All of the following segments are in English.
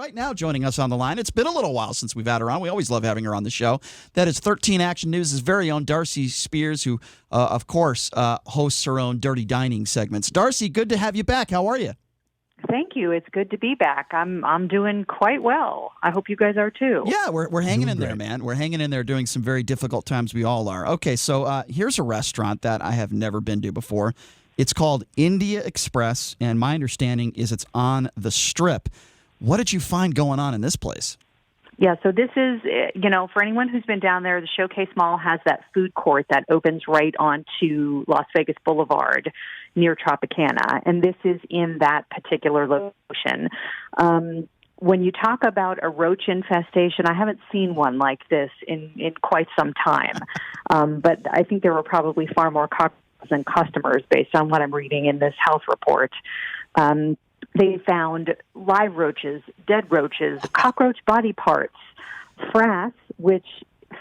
Right now, joining us on the line, it's been a little while since we've had her on. We always love having her on the show. That is 13 Action News' very own Darcy Spears, who, of course, hosts her own Dirty Dining segments. Darcy, good to have you back. How are you? Thank you. It's good to be back. I'm doing quite well. I hope you guys are too. Yeah, we're hanging in there, man. We're hanging in there doing some very difficult times. We all are. Okay, so here's a restaurant that I have never been to before. It's called India Express, and my understanding is it's on the Strip. What did you find going on in this place? Yeah, so this is, for anyone who's been down there, the Showcase Mall has that food court that opens right onto Las Vegas Boulevard near Tropicana, and this is in that particular location. When you talk about a roach infestation, I haven't seen one like this in quite some time, but I think there were probably far more cockroaches than customers based on what I'm reading in this health report. They found live roaches, dead roaches, cockroach body parts, frass, which,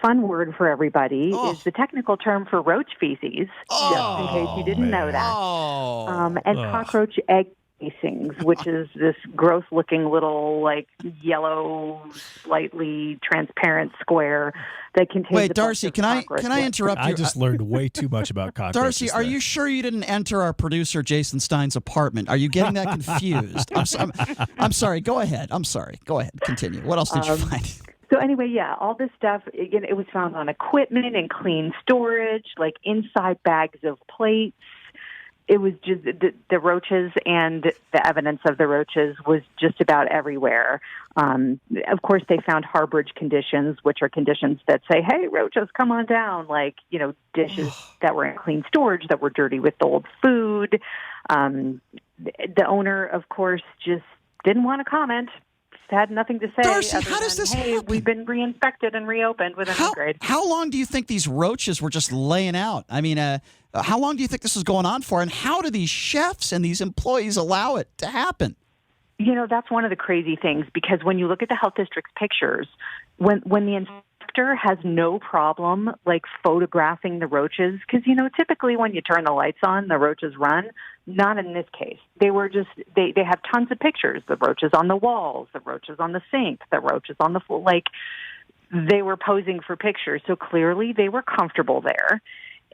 fun word for everybody, is the technical term for roach feces, just in case you didn't know that. And cockroach egg casings, which is this gross-looking little, yellow, slightly transparent square that contains. Wait, Darcy, can I interrupt you? I just learned way too much about cockroaches. Darcy, are you sure you didn't enter our producer Jason Stein's apartment? Are you getting that confused? I'm sorry. Go ahead. I'm sorry. Go ahead. Continue. What else did you find? So anyway, yeah, all this stuff, it was found on equipment and clean storage, like inside bags of plates. It was just the roaches, and the evidence of the roaches was just about everywhere. Of course, they found harborage conditions, which are conditions that say, hey, roaches, come on down, dishes that were in clean storage that were dirty with old food. The owner, of course, just didn't want to comment. Had nothing to say. Darcy, how does this happen? We've been re-inspected and reopened with an upgrade. How long do you think these roaches were just laying out? I mean, how long do you think this was going on for? And how do these chefs and these employees allow it to happen? That's one of the crazy things, because when you look at the health district's pictures, when the inspector has no problem photographing the roaches, because typically when you turn the lights on, the roaches run. Not in this case. They were just they have tons of pictures. The roaches on the walls, the roaches on the sink, the roaches on the floor. They were posing for pictures, so clearly they were comfortable there.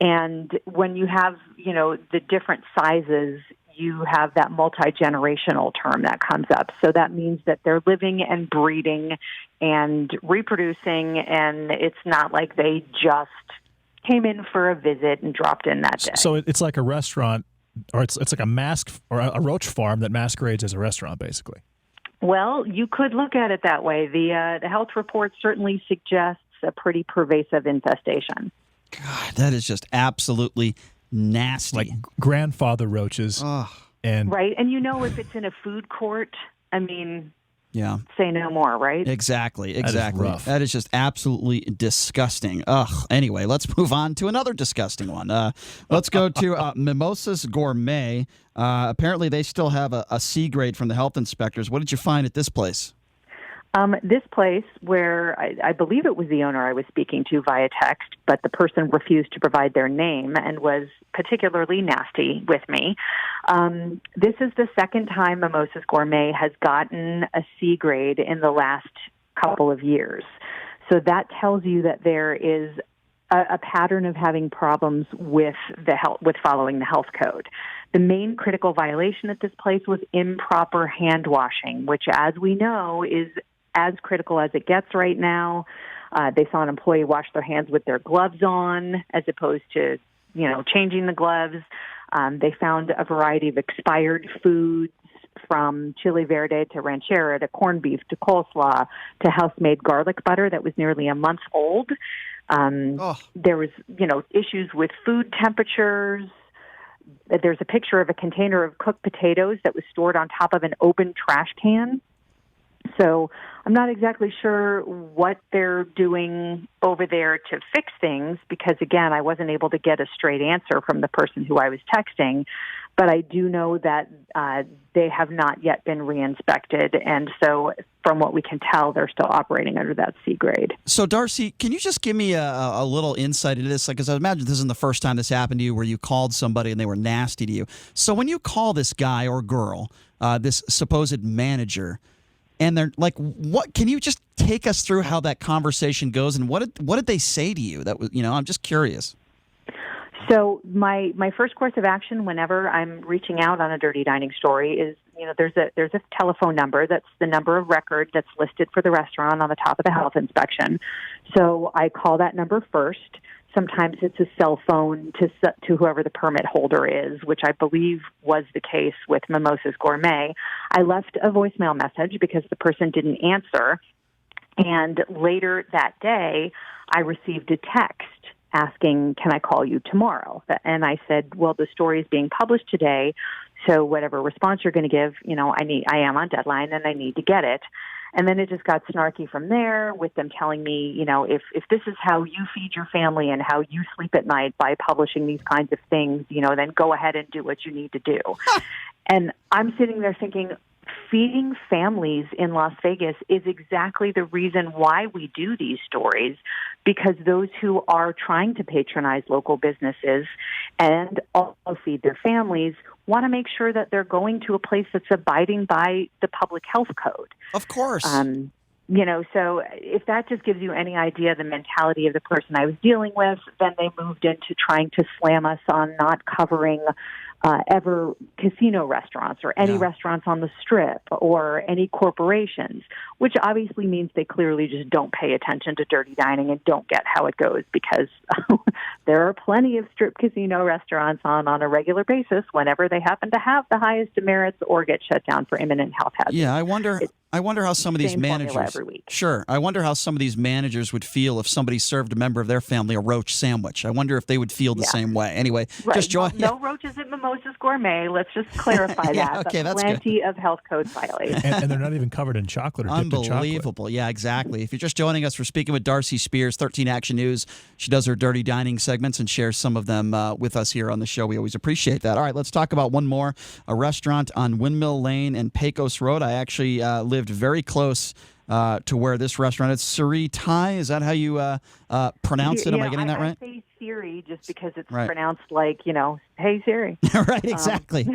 And when you have the different sizes, you have that multi-generational term that comes up. So that means that they're living and breeding and reproducing, and it's not like they just came in for a visit and dropped in that day. So it's like a restaurant, or it's like a roach farm that masquerades as a restaurant, basically. Well, you could look at it that way. The health report certainly suggests a pretty pervasive infestation. God, that is just absolutely nasty. Like grandfather roaches. And right. And if it's in a food court, yeah. Say no more, right? Exactly. That is just absolutely disgusting. Anyway, let's move on to another disgusting one. Let's go to Mimosas Gourmet. Apparently, they still have a C grade from the health inspectors. What did you find at this place? This place, where I believe it was the owner I was speaking to via text, but the person refused to provide their name and was particularly nasty with me. This is the second time Mimosas Gourmet has gotten a C grade in the last couple of years. So that tells you that there is a pattern of having problems with following the health code. The main critical violation at this place was improper hand washing, which, as we know, is as critical as it gets right now. They saw an employee wash their hands with their gloves on, as opposed to, changing the gloves. They found a variety of expired foods, from chili verde to ranchera to corned beef to coleslaw to house-made garlic butter that was nearly a month old. There was, issues with food temperatures. There's a picture of a container of cooked potatoes that was stored on top of an open trash can. So I'm not exactly sure what they're doing over there to fix things, because, again, I wasn't able to get a straight answer from the person who I was texting. But I do know that they have not yet been re-inspected. And so from what we can tell, they're still operating under that C grade. So, Darcy, can you just give me a little insight into this? Because I imagine this isn't the first time this happened to you, where you called somebody and they were nasty to you. So when you call this guy or girl, this supposed manager, and they're like, "What? Can you just take us through how that conversation goes, and what did they say to you? That was, I'm just curious." So my first course of action whenever I'm reaching out on a dirty dining story is, there's a telephone number that's the number of record that's listed for the restaurant on the top of the health inspection. So I call that number first. Sometimes it's a cell phone to whoever the permit holder is, which I believe was the case with Mimosas Gourmet. I left a voicemail message because the person didn't answer. And later that day, I received a text asking, "Can I call you tomorrow?" And I said, "Well, the story is being published today, so whatever response you're going to give, I am on deadline and I need to get it." And then it just got snarky from there with them telling me, if this is how you feed your family and how you sleep at night by publishing these kinds of things, then go ahead and do what you need to do. And I'm sitting there thinking, feeding families in Las Vegas is exactly the reason why we do these stories, because those who are trying to patronize local businesses and also feed their families want to make sure that they're going to a place that's abiding by the public health code. Of course. So if that just gives you any idea of the mentality of the person I was dealing with, then they moved into trying to slam us on not covering ever casino restaurants or any restaurants on the Strip or any corporations, which obviously means they clearly just don't pay attention to dirty dining and don't get how it goes, because there are plenty of Strip casino restaurants on a regular basis whenever they happen to have the highest demerits or get shut down for imminent health hazards. Yeah, I wonder how some of these managers. Every week. Sure, I wonder how some of these managers would feel if somebody served a member of their family a roach sandwich. I wonder if they would feel the same way. Anyway, just join. No roaches at Mimosas Gourmet. Let's just clarify that. Okay, that's plenty good. of health code violations. And they're not even covered in chocolate or dipped in chocolate. Unbelievable. Yeah, exactly. If you're just joining us, we're speaking with Darcy Spears, 13 Action News. She does her dirty dining segments and shares some of them with us here on the show. We always appreciate that. All right, let's talk about one more. A restaurant on Windmill Lane and Pecos Road. I actually lived very close to where this restaurant is. Siri Thai, is that how you pronounce it? Am I getting that right? I say Siri just because it's pronounced like, hey Siri. Right, exactly.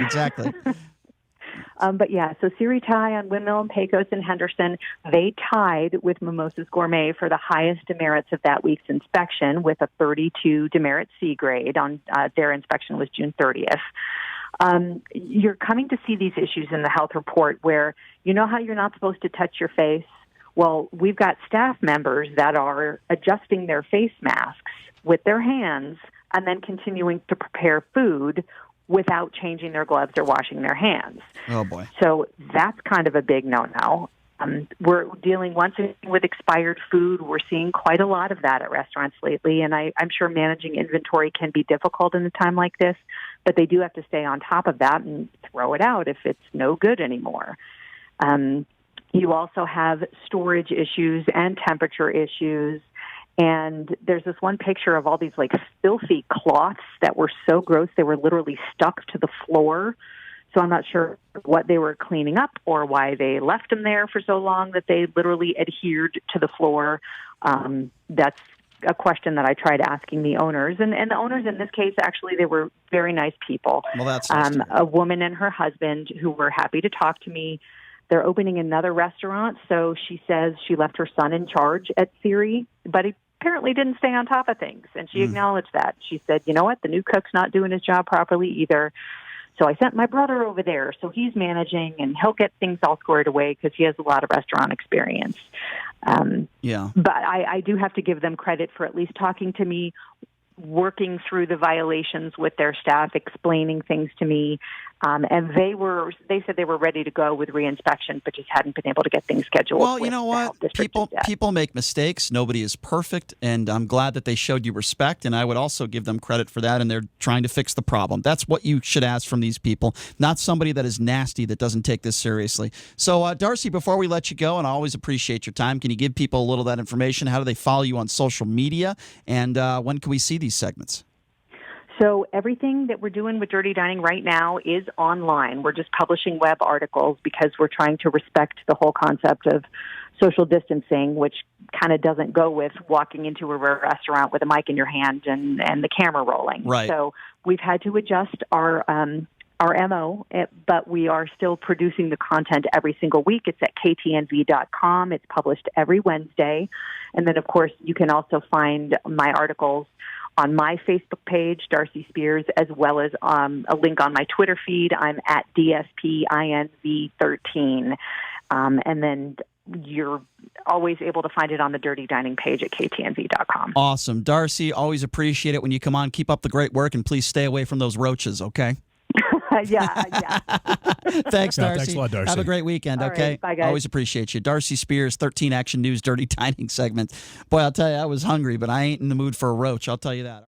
But yeah, so Siri Thai on Windmill and Pecos in Henderson, they tied with Mimosas Gourmet for the highest demerits of that week's inspection with a 32 demerit C grade. On their inspection was June 30th. You're coming to see these issues in the health report where how you're not supposed to touch your face? Well, we've got staff members that are adjusting their face masks with their hands and then continuing to prepare food without changing their gloves or washing their hands. Oh, boy. So that's kind of a big no-no. We're dealing once again with expired food. We're seeing quite a lot of that at restaurants lately, and I'm sure managing inventory can be difficult in a time like this, but they do have to stay on top of that and throw it out if it's no good anymore. You also have storage issues and temperature issues. And there's this one picture of all these filthy cloths that were so gross they were literally stuck to the floor. So I'm not sure what they were cleaning up or why they left them there for so long that they literally adhered to the floor. That's a question that I tried asking the owners. And the owners in this case, actually, they were very nice people. Well, that's nice. A woman and her husband who were happy to talk to me. They're opening another restaurant, so she says she left her son in charge at Siri, but he apparently didn't stay on top of things, and she acknowledged that. She said, you know what, the new cook's not doing his job properly either. So I sent my brother over there, so he's managing, and he'll get things all squared away because he has a lot of restaurant experience. But I do have to give them credit for at least talking to me, working through the violations with their staff, explaining things to me. And they said they were ready to go with reinspection, but just hadn't been able to get things scheduled. Well, you know what? People make mistakes. Nobody is perfect, and I'm glad that they showed you respect, and I would also give them credit for that, and they're trying to fix the problem. That's what you should ask from these people, not somebody that is nasty that doesn't take this seriously. So, Darcy, before we let you go, and I always appreciate your time, can you give people a little of that information? How do they follow you on social media, and when can we see these segments? So everything that we're doing with Dirty Dining right now is online. We're just publishing web articles because we're trying to respect the whole concept of social distancing, which kind of doesn't go with walking into a restaurant with a mic in your hand and the camera rolling. Right. So we've had to adjust our our MO, but we are still producing the content every single week. It's at ktnv.com. It's published every Wednesday. And then, of course, you can also find my articles on my Facebook page, Darcy Spears, as well as a link on my Twitter feed. I'm at DSPINV13. And then you're always able to find it on the Dirty Dining page at ktnv.com. Awesome. Darcy, always appreciate it when you come on. Keep up the great work, and please stay away from those roaches, okay? Yeah. Thanks, Darcy. Thanks a lot, Darcy. Have a great weekend, All okay? right, bye, guys. Always appreciate you. Darcy Spears, 13 Action News Dirty Dining segment. Boy, I'll tell you, I was hungry, but I ain't in the mood for a roach, I'll tell you that.